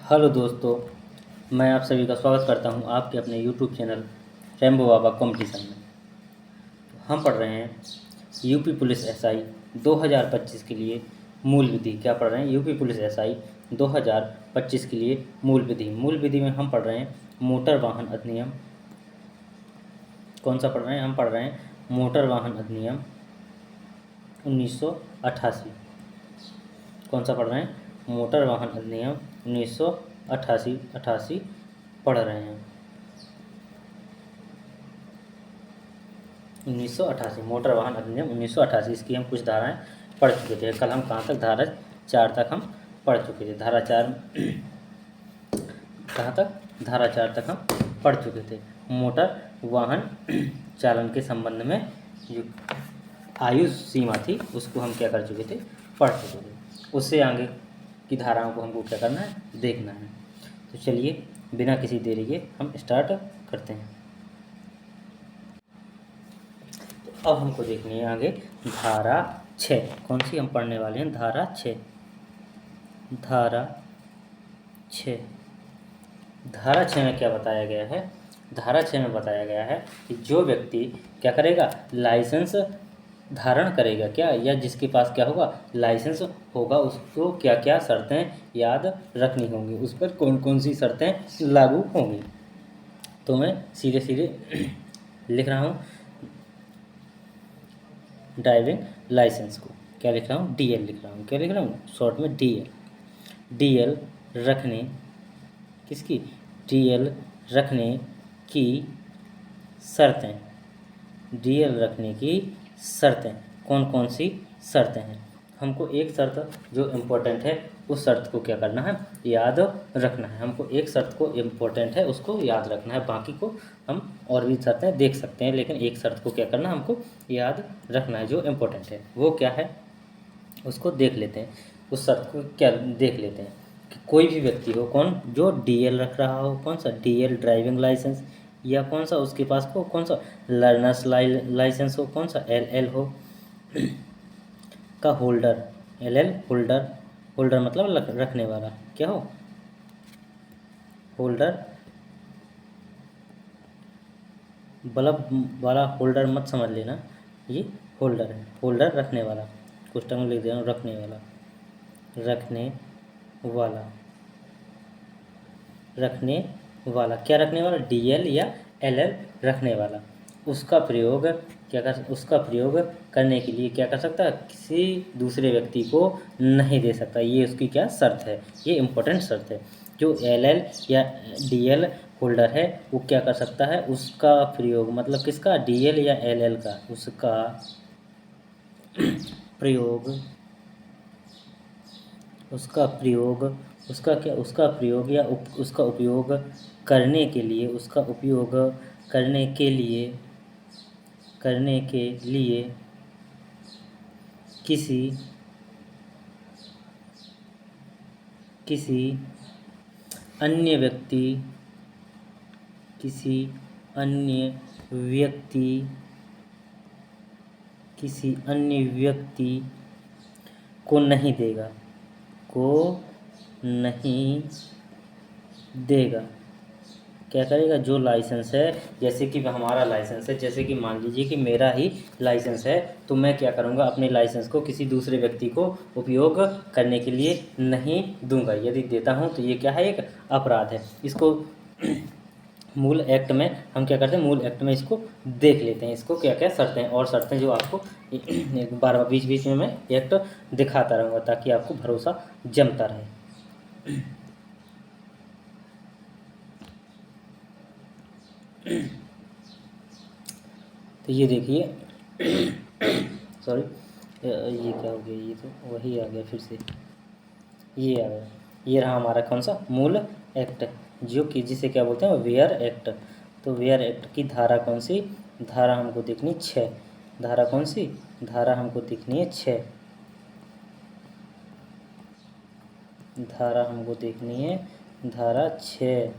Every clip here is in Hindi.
हेलो दोस्तों, मैं आप सभी का स्वागत करता हूं आपके अपने यूट्यूब चैनल रेम्बो बाबा कंपटीशन में। हम पढ़ रहे हैं यूपी पुलिस एसआई 2025 के लिए मूल विधि। क्या पढ़ रहे हैं? यूपी पुलिस एसआई 2025 के लिए मूल विधि। मूल विधि में हम पढ़ रहे हैं मोटर वाहन अधिनियम। कौन सा पढ़ रहे हैं? हम पढ़ रहे हैं मोटर वाहन अधिनियम 1988। कौन सा पढ़ रहे हैं? मोटर वाहन अधिनियम 1988 पढ़ रहे हैं। 1988 मोटर वाहन अधिनियम 1988, इसकी हम कुछ धाराएं पढ़ चुके थे। कल हम कहाँ तक? धारा 4 तक हम पढ़ चुके थे। धारा 4 कहाँ तक? धारा 4 तक हम पढ़ चुके थे। मोटर वाहन चालन के संबंध में जो आयु सीमा थी उसको हम क्या कर चुके थे? पढ़ चुके थे। उससे आगे की धाराओं को हमको क्या करना है? देखना है। तो चलिए बिना किसी देरी के हम स्टार्ट करते हैं। तो अब हमको देखनी है आगे धारा 6। कौन सी हम पढ़ने वाले हैं? धारा 6। धारा 6 में क्या बताया गया है? धारा 6 में बताया गया है कि जो व्यक्ति क्या करेगा? लाइसेंस धारण करेगा, क्या, या जिसके पास क्या होगा? लाइसेंस होगा, उसको क्या क्या शर्तें याद रखनी होंगी, उस पर कौन कौन सी शर्तें लागू होंगी। तो मैं सीधे सीधे लिख रहा हूँ ड्राइविंग लाइसेंस को। क्या लिख रहा हूँ? डीएल लिख रहा हूँ। क्या लिख रहा हूँ? शॉर्ट में डीएल रखने किसकी? डीएल रखने की शर्तें। डीएल रखने की शर्तें कौन कौन सी शर्तें हैं? हमको एक शर्त जो इम्पोर्टेंट है उस शर्त को क्या करना है? याद रखना है। हमको एक शर्त को इम्पोर्टेंट है उसको याद रखना है, बाकी को हम और भी शर्तें देख सकते हैं, लेकिन एक शर्त को क्या करना है? हमको याद रखना है जो इम्पोर्टेंट है। वो क्या है उसको देख लेते हैं। उस शर्त को क्या देख लेते हैं कि कोई भी व्यक्ति हो, कौन, जो डीएल रख रहा हो, कौन सा? डीएल ड्राइविंग लाइसेंस, या कौन सा उसके पास को कौन सा लर्नर्स लाइसेंस हो, कौन सा एलएल हो का होल्डर। एलएल होल्डर मतलब रखने वाला, क्या हो? होल्डर। बल्ब वाला होल्डर मत समझ लेना, ये होल्डर है। होल्डर रखने वाला, कुछ टाइम लिख दे रहा हूँ, रखने वाला। रखने वाला रखने वाला क्या रखने वाला? डीएल या एलएल रखने वाला। उसका प्रयोग उसका प्रयोग करने के लिए क्या कर सकता है? किसी दूसरे व्यक्ति को नहीं दे सकता। ये उसकी क्या शर्त है? ये इम्पोर्टेंट शर्त है। जो एलएल या डीएल होल्डर है वो क्या कर सकता है? उसका प्रयोग मतलब किसका? डीएल या एलएल का, उसका प्रयोग उसका प्रयोग उसका क्या? उसका प्रयोग या उसका उपयोग करने के लिए किसी किसी अन्य व्यक्ति किसी अन्य व्यक्ति किसी अन्य व्यक्ति को नहीं देगा। क्या करेगा? जो लाइसेंस है, जैसे कि हमारा लाइसेंस है, जैसे कि मान लीजिए कि मेरा ही लाइसेंस है, तो मैं क्या करूँगा? अपने लाइसेंस को किसी दूसरे व्यक्ति को उपयोग करने के लिए नहीं दूंगा। यदि देता हूँ तो ये क्या है? एक अपराध है। इसको मूल एक्ट में हम क्या करते हैं? मूल एक्ट में इसको देख लेते हैं, इसको क्या क्या शर्तें और शर्तें जो आपको बार बार बीच बीच में मैं एक्ट दिखाता रहूँगा ताकि आपको भरोसा जमता रहे। तो ये देखिए सॉरी, ये क्या हो गया? ये तो वही आ गया फिर से, ये आ गया। ये रहा हमारा कौन सा? मूल एक्ट, जो कि जिसे क्या बोलते हैं? वेयर एक्ट। तो वेयर एक्ट की धारा कौन सी? धारा हमको देखनी 6। धारा कौन सी? धारा हमको देखनी है 6। धारा हमको देखनी है धारा 6।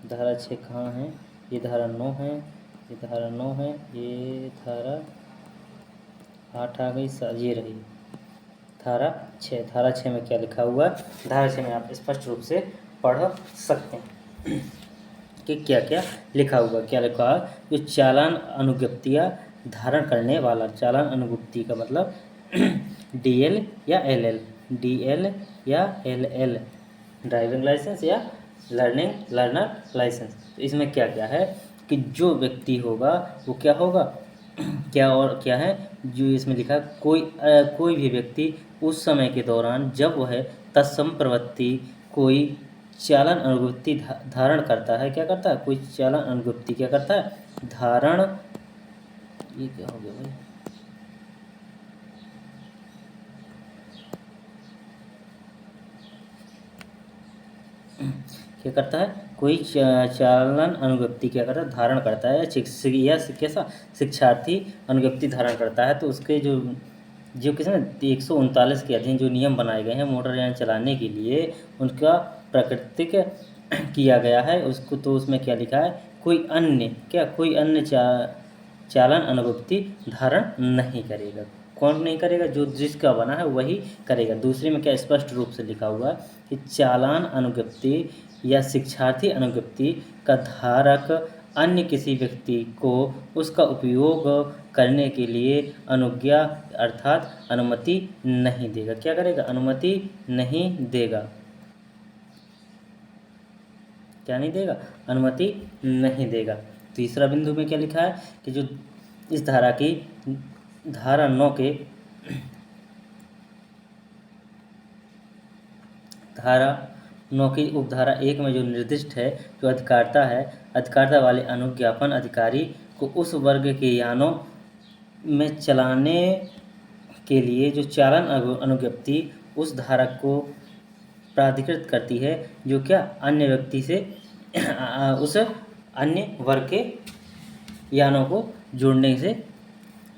धारा 6 कहाँ है? ये धारा 9 है, ये धारा 9 है, ये धारा 8 आ गई, ये रही धारा 6 में क्या लिखा हुआ है? धारा 6 में आप स्पष्ट रूप से पढ़ सकते हैं कि क्या क्या लिखा हुआ। क्या लिखा है? जो चालान अनुज्ञप्तियाँ धारण करने वाला, चालान अनुज्ञप्ति का मतलब डीएल या एलएल, डीएल या एलएल, ड्राइविंग लाइसेंस या लर्नर लाइसेंस। तो इसमें क्या क्या है कि जो व्यक्ति होगा वो क्या होगा, क्या और क्या है जो इसमें लिखा है, कोई भी व्यक्ति उस समय के दौरान जब वह तत्सम प्रवृत्ति कोई चालन अनुज्ञप्ति धारण करता है, क्या करता है, कोई चालन अनुज्ञप्ति क्या करता है, धारण, ये क्या हो गया भाई, क्या करता है, कोई चालन अनुज्ञप्ति क्या करता है, धारण करता है, या कैसा शिक्षार्थी अनुज्ञप्ति धारण करता है। तो उसके जो किसी ना 139 के अधीन जो नियम बनाए गए हैं मोटरयान चलाने के लिए, उनका प्राकृतिक किया गया है उसको। तो उसमें क्या लिखा है, कोई अन्य चालन अनुज्ञप्ति धारण नहीं करेगा। कौन नहीं करेगा? जो जिसका बना है वही करेगा। दूसरे में क्या स्पष्ट रूप से लिखा हुआ है कि चालान अनुज्ञप्ति या शिक्षार्थी अनुज्ञप्ति का धारक अन्य किसी व्यक्ति को उसका उपयोग करने के लिए अनुज्ञा अर्थात अनुमति नहीं देगा। क्या करेगा? अनुमति नहीं देगा। क्या नहीं देगा? अनुमति नहीं देगा। तीसरा बिंदु में क्या लिखा है कि जो इस धारा की धारा 9 के धारा 9 की उपधारा 1 में जो निर्दिष्ट है, जो अधिकारिता वाले अनुज्ञापन अधिकारी को उस वर्ग के यानों में चलाने के लिए जो चालन अनुज्ञप्ति उस धारक को प्राधिकृत करती है, जो क्या अन्य व्यक्ति से उस अन्य वर्ग के यानों को जोड़ने से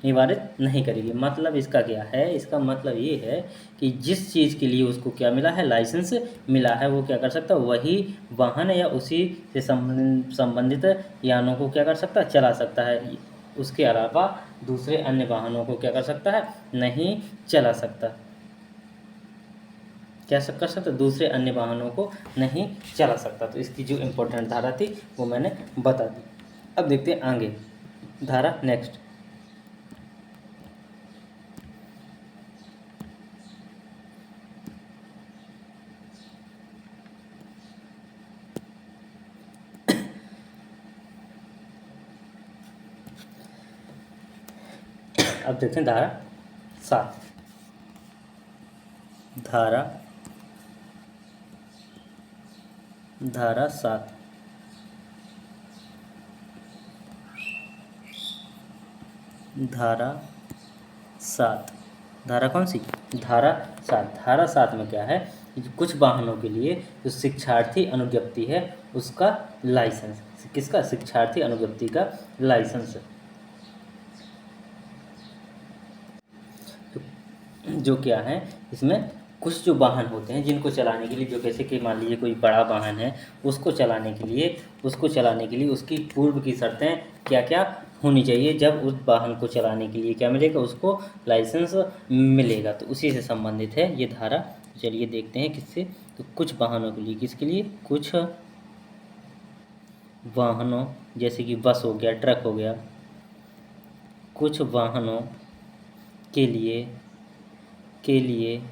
निवारित नहीं करेगी। मतलब इसका क्या है? इसका मतलब ये है कि जिस चीज़ के लिए उसको क्या मिला है, लाइसेंस मिला है, वो क्या कर सकता है, वही वाहन या उसी से संबंधित यानों को क्या कर सकता है, चला सकता है। उसके अलावा दूसरे अन्य वाहनों को क्या कर सकता है, नहीं चला सकता। क्या कर सकता? दूसरे अन्य वाहनों को नहीं चला सकता। तो इसकी जो इम्पोर्टेंट धारा थी वो मैंने बता दी। अब देखते हैं आगे धारा नेक्स्ट। अब देखते हैं धारा 7। धारा 7 धारा कौन सी? धारा 7। धारा 7 में क्या है, कुछ वाहनों के लिए जो शिक्षार्थी अनुज्ञप्ति है उसका लाइसेंस, किसका? शिक्षार्थी अनुज्ञप्ति का लाइसेंस। जो क्या है, इसमें कुछ जो वाहन होते हैं जिनको चलाने के लिए, जो जैसे कि मान लीजिए कोई बड़ा वाहन है, उसको चलाने के लिए उसकी पूर्व की शर्तें क्या क्या होनी चाहिए। जब उस वाहन को चलाने के लिए क्या मिलेगा, उसको लाइसेंस मिलेगा। तो उसी से संबंधित है ये धारा। चलिए देखते हैं किससे। तो कुछ वाहनों के लिए, किसके लिए? कुछ वाहनों, जैसे कि बस हो गया, ट्रक हो गया, कुछ वाहनों के लिए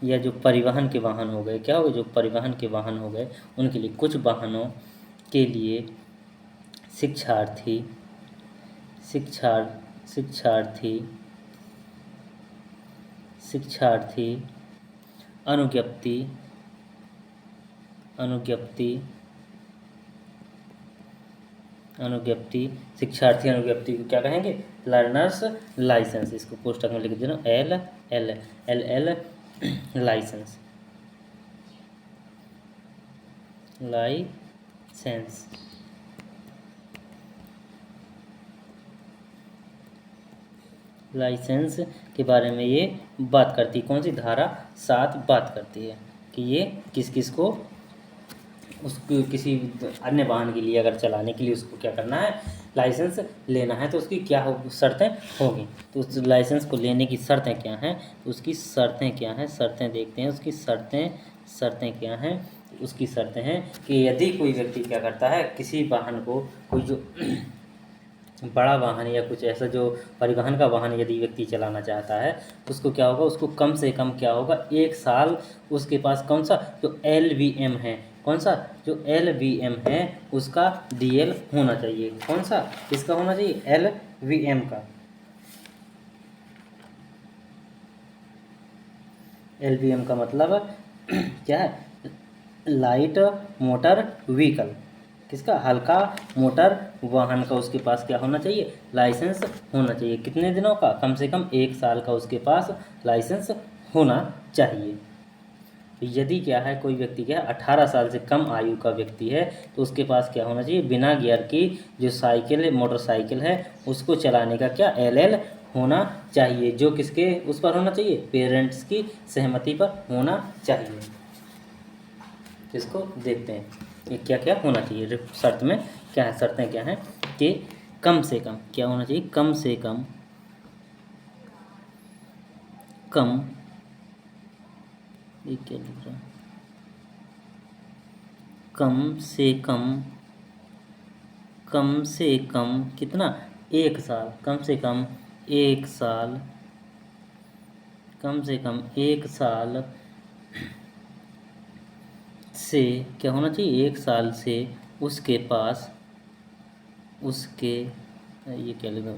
या जो परिवहन के वाहन हो गए, क्या हो गए, जो परिवहन के वाहन हो गए, उनके लिए, कुछ वाहनों के लिए शिक्षार्थी अनुज्ञप्ति शिक्षार्थी अनुज्ञप्ति को क्या कहेंगे? Learner's licence. इसको पुस्तक में लिख देना LL लाइसेंस। लाइसेंस के बारे में ये बात करती, कौन सी? धारा 7 बात करती है कि ये किस किस को उसको किसी अन्य वाहन के लिए अगर चलाने के लिए उसको क्या करना है, लाइसेंस लेना है तो उसकी क्या हो शर्तें होंगी। तो उस लाइसेंस को लेने की शर्तें क्या हैं, तो उसकी शर्तें क्या हैं, शर्तें देखते हैं उसकी शर्तें क्या हैं। उसकी शर्तें हैं कि यदि कोई व्यक्ति क्या करता है, किसी वाहन को, कोई जो बड़ा वाहन या कुछ ऐसा जो परिवहन का वाहन यदि व्यक्ति चलाना चाहता है, तो उसको क्या होगा, उसको कम से कम क्या होगा, 1 साल उसके पास कौन सा जो LVM है, कौन सा जो LVM है उसका DL होना चाहिए। कौन सा, किसका होना चाहिए, LVM का। LVM का मतलब क्या है, लाइट मोटर व्हीकल। किसका, हल्का मोटर वाहन का उसके पास क्या होना चाहिए, लाइसेंस होना चाहिए। कितने दिनों का, कम से कम 1 साल का उसके पास लाइसेंस होना चाहिए। तो यदि क्या है, कोई व्यक्ति क्या है 18 साल से कम आयु का व्यक्ति है, तो उसके पास क्या होना चाहिए, बिना गियर की जो साइकिल मोटरसाइकिल है उसको चलाने का क्या LL होना चाहिए। जो किसके उस पर होना चाहिए, पेरेंट्स की सहमति पर होना चाहिए। इसको देखते हैं ये क्या क्या होना चाहिए शर्त में, क्या है शर्तें क्या हैं कि कम से कम क्या होना चाहिए, कम से कम ये क्या लिख रहा है, कम से कम कितना, 1 साल, कम से कम 1 साल, कम से कम 1 साल से क्या होना चाहिए, 1 साल से उसके पास उसके ये क्या लिखा,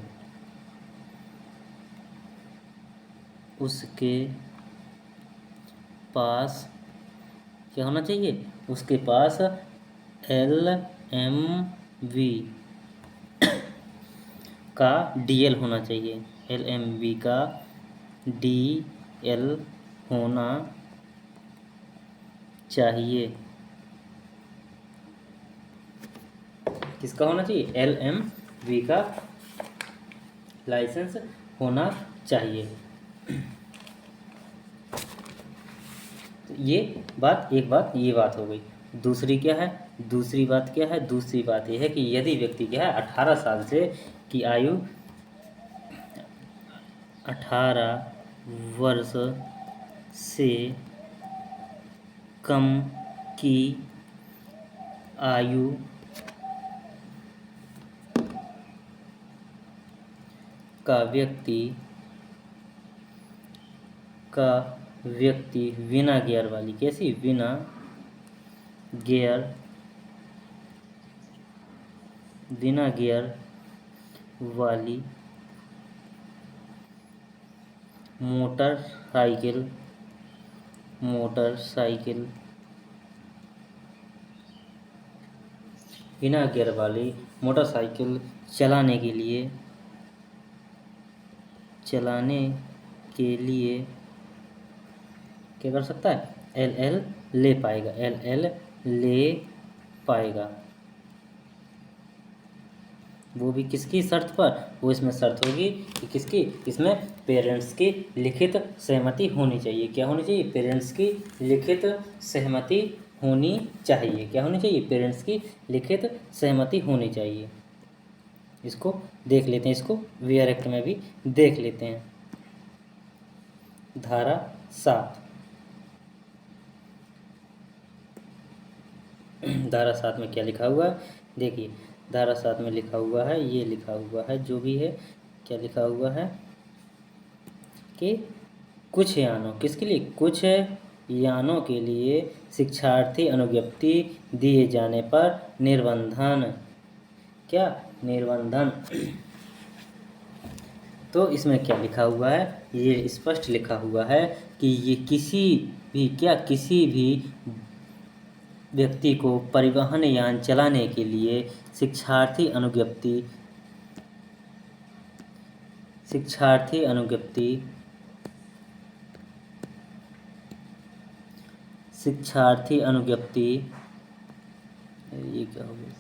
उसके पास क्या होना चाहिए, उसके पास LMV का DL होना चाहिए। LMV का DL होना चाहिए। किसका होना चाहिए, LMV का लाइसेंस होना चाहिए। तो ये बात, एक बात ये बात हो गई। दूसरी क्या है, दूसरी बात क्या है, दूसरी बात ये है कि यदि व्यक्ति क्या है 18 साल से की आयु, 18 वर्ष से कम की आयु का व्यक्ति बिना गियर वाली, कैसी, बिना गियर वाली मोटरसाइकिल बिना गियर वाली मोटरसाइकिल चलाने के लिए क्या कर सकता है, LL ले पाएगा, LL ले पाएगा। वो भी किसकी शर्त पर, वो इसमें शर्त होगी कि किसकी, इसमें पेरेंट्स की लिखित सहमति होनी चाहिए। क्या होनी चाहिए, पेरेंट्स की लिखित सहमति होनी चाहिए। क्या होनी चाहिए, पेरेंट्स की लिखित सहमति होनी चाहिए। इसको देख लेते हैं, इसको वेयर एक्ट में भी देख लेते हैं। धारा 7, धारा 7 में क्या लिखा हुआ है, देखिए धारा 7 में लिखा हुआ है, ये लिखा हुआ है जो भी है, क्या लिखा हुआ है कि कुछ यानों, किसके लिए, कुछ यानों के लिए शिक्षार्थी अनुज्ञप्ति दिए जाने पर निर्बंधन, क्या निर्बंधन। तो इसमें क्या लिखा हुआ है, ये स्पष्ट लिखा हुआ है कि ये किसी भी व्यक्ति को परिवहन यान चलाने के लिए शिक्षार्थी अनुज्ञप्ति ये क्या हो गया,